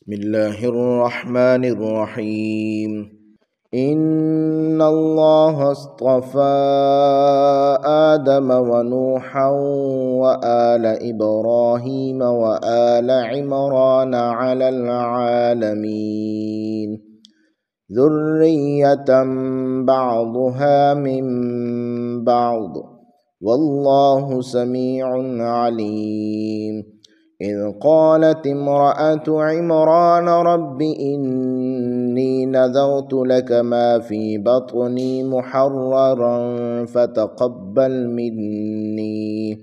بسم الله الرحمن الرحيم. إن الله اصطفى آدم ونوحا وآل إبراهيم وآل عمران على العالمين ذرية بعضها من بعض والله سميع عليم. إذ قالت امرأة عمران رب إني نذرت لك ما في بطني محررا فتقبل مني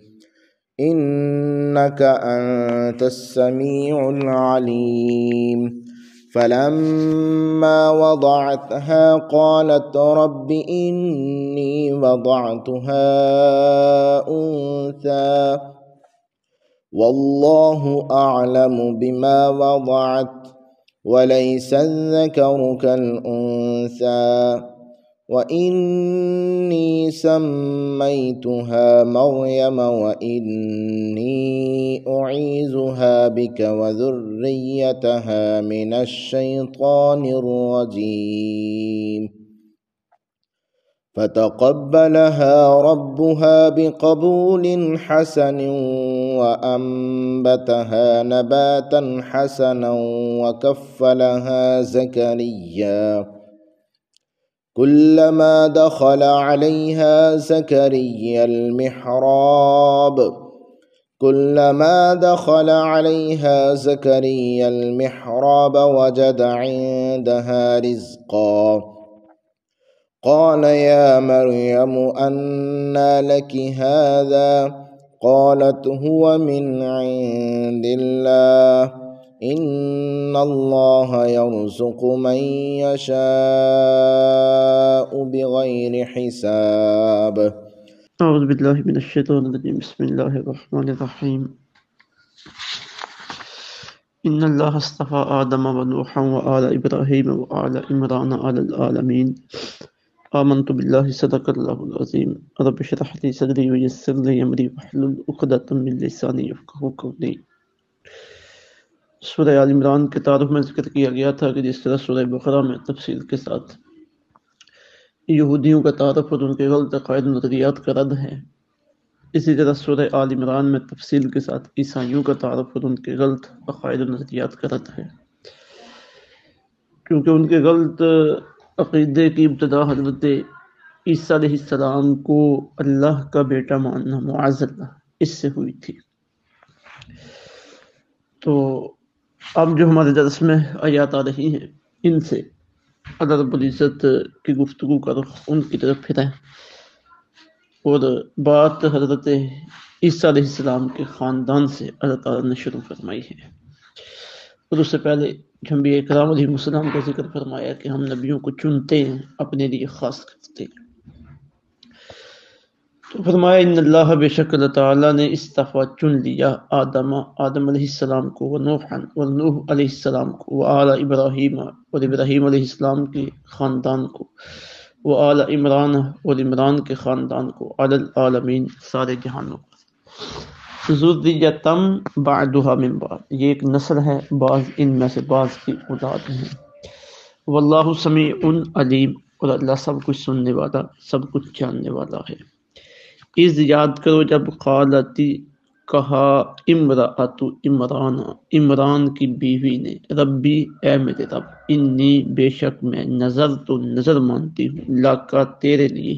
إنك أنت السميع العليم. فلما وضعتها قالت رب إني وضعتها أنثى والله أعلم بما وضعت وليس الذكر كالأنثى وإني سميتها مريم وإني أعيذها بك وذريتها من الشيطان الرجيم. فتقبلها ربها بقبول حسن وأنبتها نباتا حسنا وكفلها زكريا. كلما دخل عليها زكريا المحراب وجد عندها رزقا. قال يا مريم أنى لك هذا؟ قالت هو من عند الله إن الله يرزق من يشاء بغير حساب. أعوذ بالله من الشيطان الرجيم. بسم الله الرحمن الرحيم. إن الله اصطفى آدم ونوحا وآل إبراهيم وآل عمران على العالمين. آمنت بالله صدق الله العظيم. رب اشرح لي صدري ويسر لي أمري واحلل عقدة من لساني يفقهوا قولي. سورہ آل عمران کے تعارف میں ذکر کیا گیا تھا کہ جس طرح سورہ بقرہ میں تفصیل کے ساتھ یہودیوں کا تعارف اور ان کے غلط عقائد و نظریات کا رد ہے، اسی طرح سورہ آل عمران میں تفصیل کے ساتھ عیسائیوں کا تعارف اور ان کے غلط عقائد و نظریات کا رد ہے، کیونکہ ان کے غلط عقیدے کی ابتدا حضرت عیسیٰ علیہ السلام کو اللہ کا بیٹا ماننا معاذ اللہ اس سے ہوئی تھی۔ تو اب جو ہمارے درس میں آیات آ رہی ہیں ان سے اللہ رب العزت کی گفتگو کا رخ ان کی طرف پھرائیں اور بات حضرت عیسیٰ علیہ السلام کے خاندان سے اللہ تعالیٰ نے شروع فرمائی ہے، اور اس سے پہلے انبیاء کرام علیہ السلام کا ذکر فرمایا کہ ہم نبیوں کو چنتے ہیں، اپنے لیے خاص کرتے ہیں۔ تو فرمایا ان اللہ بے شک اللہ تعالیٰ نے اصطفیٰ چن لیا آدم علیہ السلام کو، ونوح علیہ السلام کو، وآل ابراہیم اور ابراہیم علیہ السلام کے خاندان کو، وآل عمران اور عمران کے خاندان کو، علی العالمین سارے جہانوں پر، ذریۃ بعضها من بعض یہ ایک نسل ہے، بعض ان میں سے بعض کی اولاد ہیں، واللہ سمیع علیم اور اللہ سب کچھ سننے والا سب کچھ جاننے والا ہے۔ اس یاد کرو جب قالتی کہا امرأۃ عمران کی بیوی نے، ربی اے میرے رب، انی بے شک میں نظر مانتی ہوں، لاکا تیرے لیے،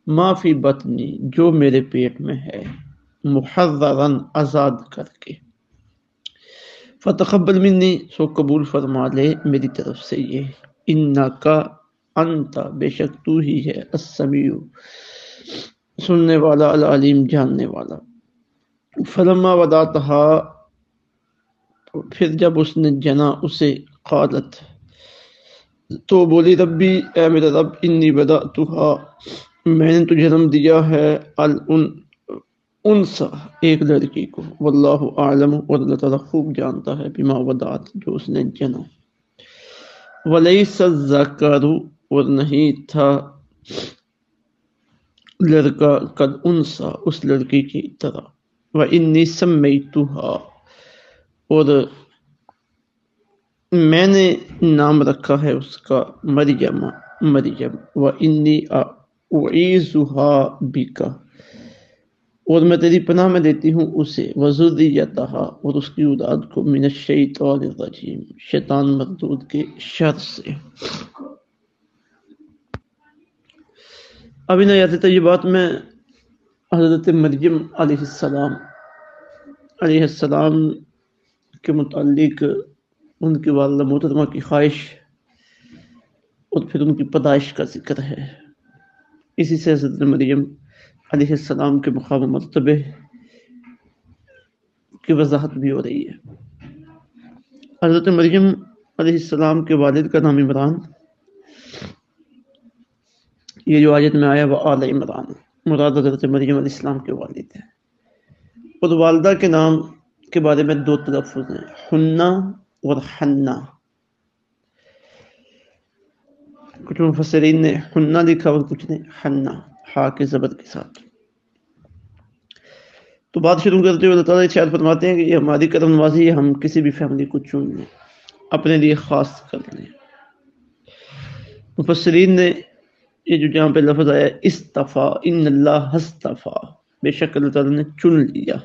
ما فی بطنی جو میرے پیٹ میں ہے، محررن آزاد کر کے، فتقبل منی سو قبول فرما لے میری طرف سے یہ، انکا انت بے شک تو ہی ہے، السمیع سننے والا، العلیم جاننے والا۔ فلما وضعتها پھر جب اس نے جنا اسے، قالت تو بولی، ربی اے میرا رب، انی وضعتها میں نے تو جنم دیا ہے، الانثى ایک لڑکی کو، واللہ اعلم اور اللہ تعالیٰ خوب جانتا ہے، بما وضعت جو اس نے جنا، ولیس الذکر اور نہیں تھا لڑکا، قد انسا اس لڑکی کی طرح، وانی سمیتها اور میں نے نام رکھا ہے اس کا مریم وَإِنِّي أُعِيذُهَا بِكَ، اور میں تیری پناہ میں دیتی ہوں اسے، وَذُرِّيَّتَهَا، اور اس کی اولاد کو، من الشیطان الرجیم، شیطان مردود کے شر سے۔ اب ان آیات طیبات میں حضرت مریم علیہ السلام کے متعلق ان کی والدہ محترمہ کی خواہش اور پھر ان کی پیدائش کا ذکر ہے۔ اسی سے حضرت مریم علیہ السلام کے مقام و مرتبے کی وضاحت بھی ہو رہی ہے۔ حضرت مریم علیہ السلام کے والد کا نام عمران، یہ جو آیت میں آیا وہ آل عمران، مراد حضرت مریم علیہ السلام کے والد ہیں۔ اور والدہ کے نام کے بارے میں دو تلفظ ہیں، حنا اور حنا۔ کچھ مفسرین نے حنا لکھا اور کچھ نے حنا، ہا کے زبر کے ساتھ۔ تو بات شروع کرتے ہوئے اللہ تعالیٰ ارشاد فرماتے ہیں کہ یہ ہماری کرم نوازی ہے، ہم کسی بھی فیملی کو چن لیں، اپنے لیے خاص کر لیں۔ مفسرین نے یہ جو جہاں پہ لفظ آیا استفا، ان اللہ استفا، بے شک اللہ تعالیٰ نے چن لیا،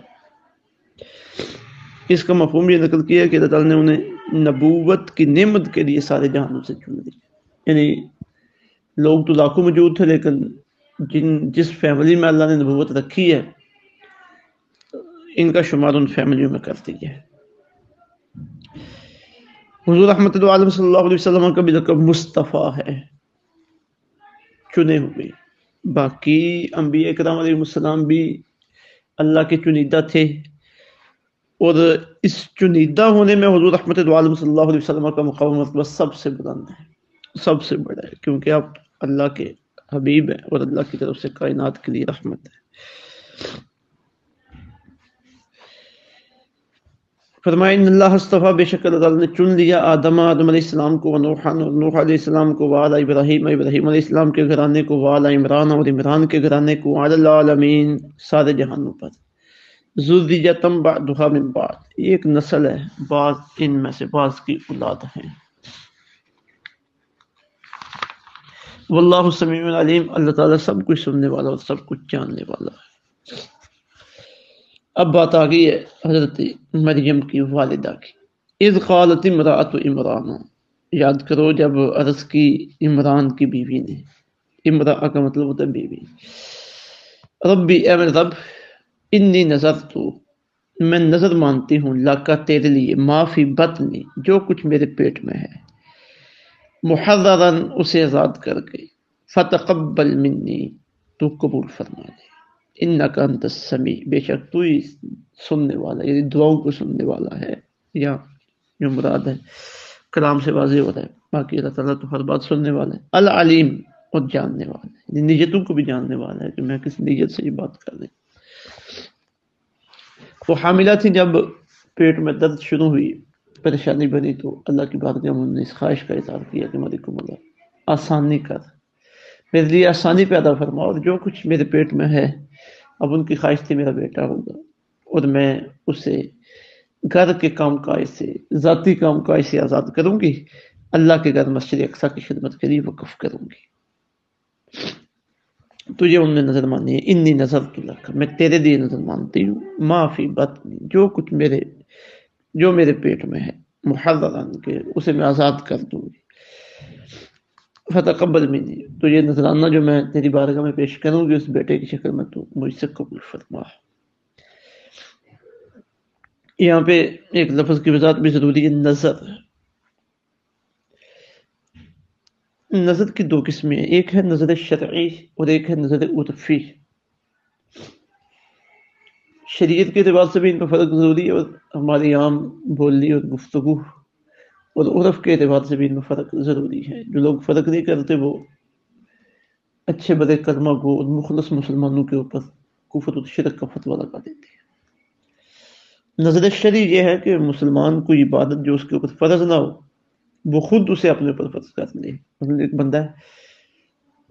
اس کا مفہوم یہ نقل کیا کہ اللہ تعالیٰ نے انہیں نبوت کی نعمت کے لیے سارے جہانوں سے چن لیا۔ یعنی لوگ تو لاکھوں موجود تھے، لیکن جس فیملی میں اللہ نے نبوت رکھی ہے ان کا شمار ان فیملیوں میں کر دیا ہے۔ حضور رحمت اللہ علیہ صلی اللہ علیہ وسلم کا بھی لقب مصطفیٰ ہے، چنے ہوئے۔ باقی انبیاء کرام علیہ السلام بھی اللہ کے چنیدہ تھے، اور اس چنیدہ ہونے میں حضور رحمت اللہ صلی اللہ علیہ وسلم کا مقام مرتبہ سب سے بلند ہے، سب سے بڑا ہے، کیونکہ آپ اللہ کے حبیب ہیں اور اللہ کی طرف سے کائنات کے لیے رحمت ہے۔ فرمایا ان اللہ اصطفیٰ، بے شک اللہ تعالیٰ نے چن لیا آدم علیہ السلام کو، ونوحا، اور نوح علیہ السلام کو، وآل ابراہیم علیہ السلام کے گھرانے کو، وآل عمران، اور عمران کے گھرانے کو، علی العالمین، سارے جہانوں پر، ذریۃ بعضھا من بعض، یہ ایک نسل ہے، بعض ان میں سے بعض کی اولاد ہیں۔ واللہ سمیع علیم، اللہ تعالیٰ سب کچھ سننے والا اور سب کچھ جاننے والا ہے۔ اب بات آ گئی ہے حضرت مریم کی والدہ کی۔ اذ قالت امرأۃ عمران، یاد کرو جب عرض کی عمران کی بیوی نے، امرأہ کا مطلب ہوتا ہے بیوی، ربی اے میرے رب، انی نذرت، میں نظر مانتی ہوں، لکا تیرے لیے، ما فی بطنی، جو کچھ میرے پیٹ میں ہے، محررن، اسے آزاد کر کے، فتقبل منی، تو قبول فرما لے، انکا انت السمیع، بے شک تو ہی سننے والا، یعنی دعاؤں کو سننے والا ہے، یا جو مراد ہے کلام سے واضح ہوتا ہے، باقی اللہ تعالیٰ تو ہر بات سننے والا ہے، العلیم، اور جاننے والا ہے، یعنی نیتوں کو بھی جاننے والا ہے کہ میں کس نیت سے یہ بات کر رہی ہوں۔ وہ حاملہ تھی، جب پیٹ میں درد شروع ہوئی، پریشانی بنی، تو اللہ کی بارگاہ میں نے اس خواہش کا اظہار کیا کہ مالکم اللہ، آسانی کر، میرے لیے آسانی پیدا فرما، اور جو کچھ میرے پیٹ میں ہے، اب ان کی خواہش تھی میرا بیٹا ہوگا، اور میں اسے گھر کے کام کاج سے، ذاتی کام کاج سے آزاد کروں گی، اللہ کے گھر مسجد اقصیٰ کی خدمت کے لیے وقف کروں گی۔ تجھے ان نے نظر مانی ہے، انی نذرت لک، میں تیرے لیے نظر مانتی ہوں، ما فی بطنی، جو کچھ جو میرے پیٹ میں ہے، محررن، کہ اسے میں آزاد کر دوں گی، فتقبل منی، تو یہ نذرانہ جو میں تیری بارگاہ میں پیش کروں گی اس بیٹے کی شکل میں، تو مجھ سے قبول فرما۔ یہاں پہ ایک لفظ کی وضاحت بھی ضروری ہے، نظر۔ نظر کی دو قسمیں ہیں، ایک ہے نظر شرعی اور ایک ہے نظر عرفی۔ شریعت کے اعتبار سے بھی ان کا فرق ضروری ہے، اور ہماری عام بولی اور گفتگو اور عرف کے اعتبار سے بھی ان میں فرق ضروری ہے۔ جو لوگ فرق نہیں کرتے وہ اچھے برے کلمہ کو اور مخلص مسلمانوں کے اوپر کفر و شرک کا فتویٰ لگا دیتے ہیں۔ نظر شرعی یہ ہے کہ مسلمان کوئی عبادت جو اس کے اوپر فرض نہ ہو وہ خود اسے اپنے اوپر فرض کر لے۔ مثلا ایک بندہ ہے،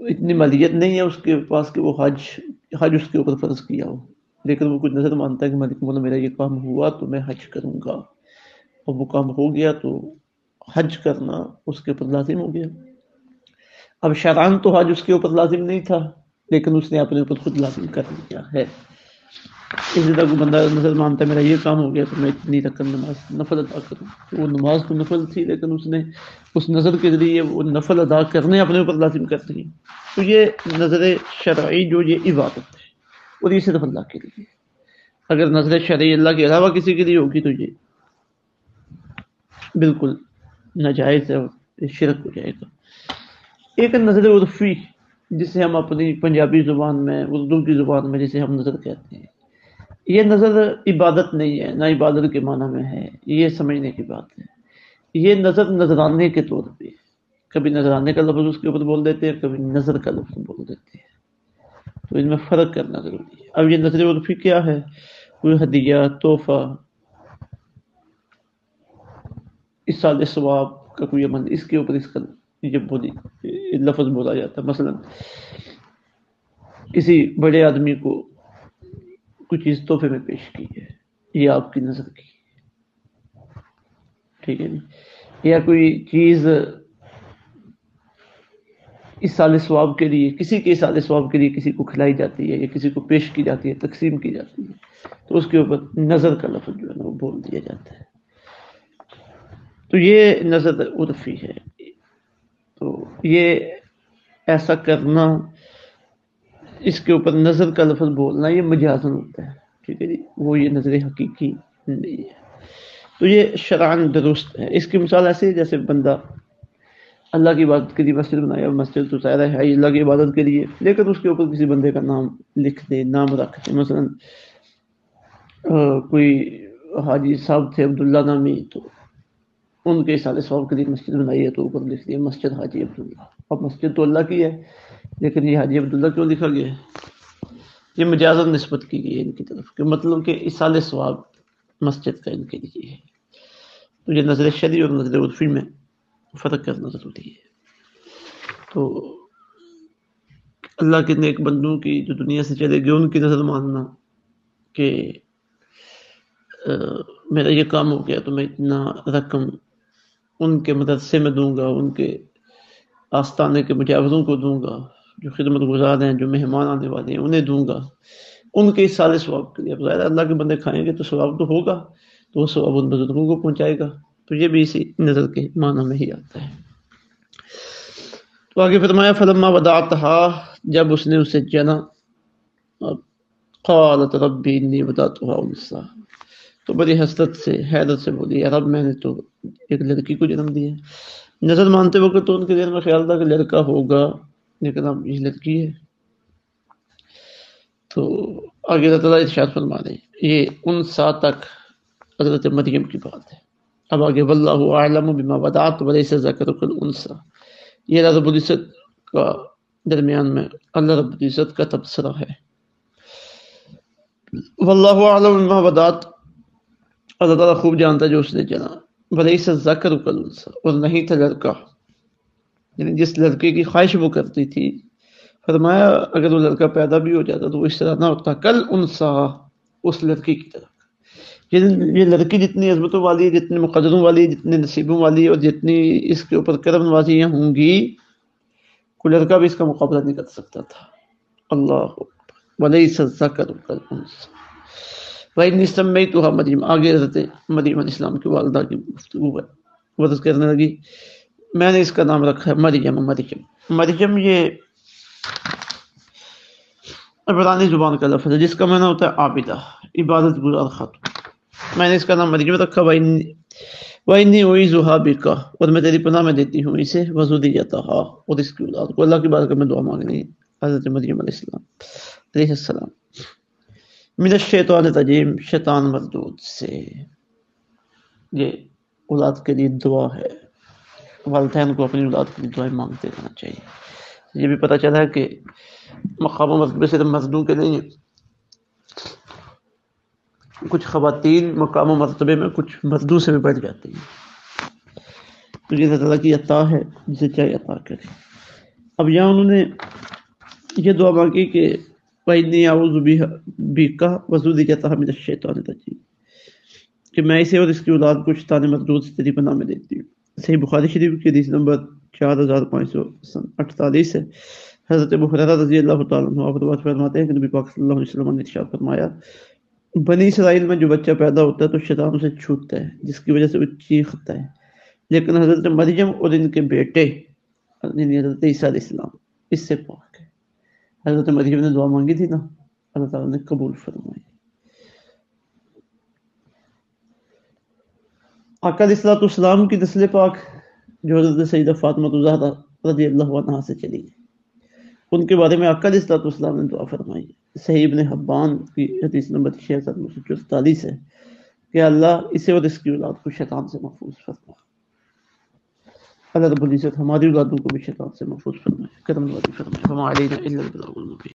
اتنی مالیت نہیں ہے اس کے پاس کہ وہ حج اس کے اوپر فرض کیا ہو، لیکن وہ کچھ نظر مانتا ہے کہ مالک مولا میرا یہ کام ہوا تو میں حج کروں گا، اور وہ کام ہو گیا تو حج کرنا اس کے اوپر لازم ہو گیا۔ اب شرعاً تو حج اس کے اوپر لازم نہیں تھا، لیکن اس نے اپنے اوپر خود لازم کر لیا ہے۔ اسی طرح کوئی بندہ نظر مانتا ہے میرا یہ کام ہو گیا تو میں اتنی رقم نماز نفل ادا کروں، وہ نماز تو نفل تھی لیکن اس نے اس نظر کے ذریعے وہ نفل ادا کرنے اپنے اوپر لازم کر دی، تو یہ نظر شرعی جو یہ عبادت ہے اور یہ صرف اللہ کے لیے۔ اگر نظر شرعی اللہ کے علاوہ کسی کے لیے ہوگی تو یہ بالکل ناجائز ہے اور شرک ہو جائے گا۔ ایک نظر عرفی جسے ہم اپنی پنجابی زبان میں اردو کی زبان میں جسے ہم نظر کہتے ہیں، یہ نظر عبادت نہیں ہے، نہ عبادت کے معنی میں ہے، یہ سمجھنے کی بات ہے۔ یہ نظر نذرانے کے طور پہ، کبھی نذرانے کا لفظ اس کے اوپر بول دیتے ہیں، کبھی نظر کا لفظ بول دیتے ہیں، تو ان میں فرق کرنا ضروری ہے۔ اب یہ نظر عرفی کیا ہے؟ کوئی ہدیہ، تحفہ، اصال ثواب کا کوئی عمل، اس کے اوپر اس کا یہ لفظ بولا جاتا ہے۔ مثلا کسی بڑے آدمی کو کوئی چیز تحفے میں پیش کی ہے، یہ آپ کی نظر کی، ٹھیک ہے جی، یا کوئی چیز اصال ثواب کے لیے، کسی کے اصال ثواب کے لیے کسی کو کھلائی جاتی ہے یا کسی کو پیش کی جاتی ہے، تقسیم کی جاتی ہے، تو اس کے اوپر نظر کا لفظ جو ہے نا وہ بول دیا جاتا ہے۔ تو یہ نظر عرفی ہے۔ تو یہ ایسا کرنا، اس کے اوپر نظر کا لفظ بولنا، یہ مجازن ہوتا ہے، ٹھیک ہے جی، وہ یہ نظر حقیقی نہیں ہے۔ تو یہ شرعاً درست ہے۔ اس کی مثال ایسے ہے جیسے بندہ اللہ کی عبادت کے لیے مسجد بنایا، مسجد تو ظاہر ہے اللہ کی عبادت کے لیے، لیکن اس کے اوپر کسی بندے کا نام لکھ دے، نام رکھ دے، مثلا کوئی حاجی صاحب تھے عبداللہ نامی، تو ان کے اصال ثواب کے لیے مسجد بنائی ہے تو اوپر لکھ دیا مسجد حاجی عبداللہ۔ اب مسجد تو اللہ کی ہے لیکن یہ حاجی عبداللہ کیوں لکھا گیا ہے؟ یہ مجازن نسبت کی گئی ہے ان کی طرف، کہ مطلب کہ اصال ثواب مسجد کا ان کے لیے ہے۔ تو یہ نظر شرعی اور نظر عرفی میں فرق کرنا ضروری ہے۔ تو اللہ کے نیک بندوں کی جو دنیا سے چلے گئے ان کی نظر ماننا کہ میرا یہ کام ہو گیا تو میں اتنا رقم ان کے مدرسے میں دوں گا، ان کے آستانے کے مجاوروں کو دوں گا، جو خدمت گزار ہیں، جو مہمان آنے والے ہیں انہیں دوں گا، ان کے سارے ثواب کے لیے۔ اب ظاہر اللہ کے بندے کھائیں گے تو ثواب تو ہوگا، تو وہ ثواب ان بزرگوں کو پہنچائے گا، تو یہ بھی اسی نظر کے معنی میں ہی آتا ہے۔ تو آگے فرمایا فلما ودعتها، جب اس نے اسے جنا، قالت ربی انی ودعتها انثى، تو بڑی حسرت سے حیرت سے بولی یا رب میں نے تو ایک لڑکی کو جنم دیا۔ نظر مانتے وقت تو ان کے ذہن میں خیال تھا کہ لڑکا ہوگا، لیکن اب یہ لڑکی ہے۔ تو آگے اللہ تعالیٰ ارشاد فرما رہے ہیں، یہ انثیٰ تک حضرت مریم کی بات ہے۔ اب آگے واللہ اعلم بما وضعت ولیس الذکر کالانثیٰ، یہ رب العزت کا درمیان میں اللہ رب العزت کا تبصرہ ہے۔ واللہ اعلم بما وضعت، اللہ تعالیٰ خوب جانتا ہے جو اس نے جنا، ولیس الذکر کالانثیٰ، اور نہیں تھا لڑکا، یعنی جس لڑکے کی خواہش وہ کرتی تھی، فرمایا اگر وہ لڑکا پیدا بھی ہو جاتا تو وہ اس طرح نہ ہوتا کالانثیٰ، اس لڑکی کی طرح۔ یہ لڑکی جتنی عظمتوں والی ہے، جتنے مقدروں والی ہے، جتنے نصیبوں والی ہے، اور جتنی اس کے اوپر کرم نوازیاں ہوں گی، کوئی لڑکا بھی اس کا مقابلہ نہیں کر سکتا تھا۔ اللہ اکبر، ولیس الذکر کالانثیٰ وإنی سمیتها مریم، آگے حضرت مریم علیہ السلام کی والدہ کی گفتگو ہے، وہ کرنے لگی میں نے اس کا نام رکھا ہے مریم۔ مریم یہ عبرانی زبان کا لفظ ہے جس کا معنی ہوتا ہے عابدہ، عبادت گزار خاتون۔ میں نے اس کا نام مریم رکھا، وإنی أعیذها بک، اور میں تیری پناہ میں دیتی ہوں اسے، وذریتها، اور اس کی اولاد کو۔ اللہ کی بارگاہ میں دعا مانگ رہی ہے حضرت مریم علیہ السلام من الشیطان الرجیم، شیطان مردود سے۔ یہ اولاد کے لیے دعا ہے، والدین کو اپنی اولاد کے لیے دعائیں مانگتے رہنا چاہیے۔ یہ بھی پتہ چلا ہے کہ مقام و مرتبے صرف مردوں کے نہیں، کچھ خواتین مقام و مرتبے میں کچھ مردوں سے بھی بڑھ جاتی ہیں، تو یہ اللہ تعالیٰ کی عطا ہے، جسے چاہے عطا کرے۔ اب یہاں انہوں نے یہ دعا مانگی کہ وَإِنِّي أَعُوذُ بِكَ وَذُرِّيَّتَهَا مِنَ الشَّيْطَانِ الرَّجِيمِ، کہ میں اسے اور اس کی اولاد کو شیطان مردود سے تیری پناہ میں دیتی ہوں۔ صحیح بخاری شریف کی حدیث نمبر 4548 ہے۔ حضرت ابو ہریرہ رضی اللہ تعالیٰ عنہ آپ روایت فرماتے ہیں کہ نبی پاک صلی اللہ علیہ وسلم نے ارشاد فرمایا، بنی اسرائیل میں جو بچہ پیدا ہوتا ہے تو شیطان اسے چھوٹتا ہے جس کی وجہ سے وہ چیختا ہے، لیکن حضرت مریم اور ان کے بیٹے یعنی حضرت عیسیٰ علیہ السلام اس سے پاک ہے۔ حضرت مریم نے دعا مانگی تھی نا، اللہ تعالیٰ نے قبول فرمائی۔ آقا علیہ الصلوۃ والسلام کی نسل پاک جو حضرت سیدہ فاطمہ الزہرا رضی اللہ عنہا سے چلی، ان کے بارے میں آقا علیہ الصلوۃ والسلام نے دعا فرمائی۔ صحیح ابن حبان کی حدیث نمبر 6944 ہے کہ اللہ اسے اور اس کی اولاد کو شیطان سے محفوظ فرما۔ اللہ رب العزت ہماری اولادوں کو بھی شیطان سے محفوظ فرمائے، کرم نوازی فرمائے۔ وما علینا الا البلاغ المبین۔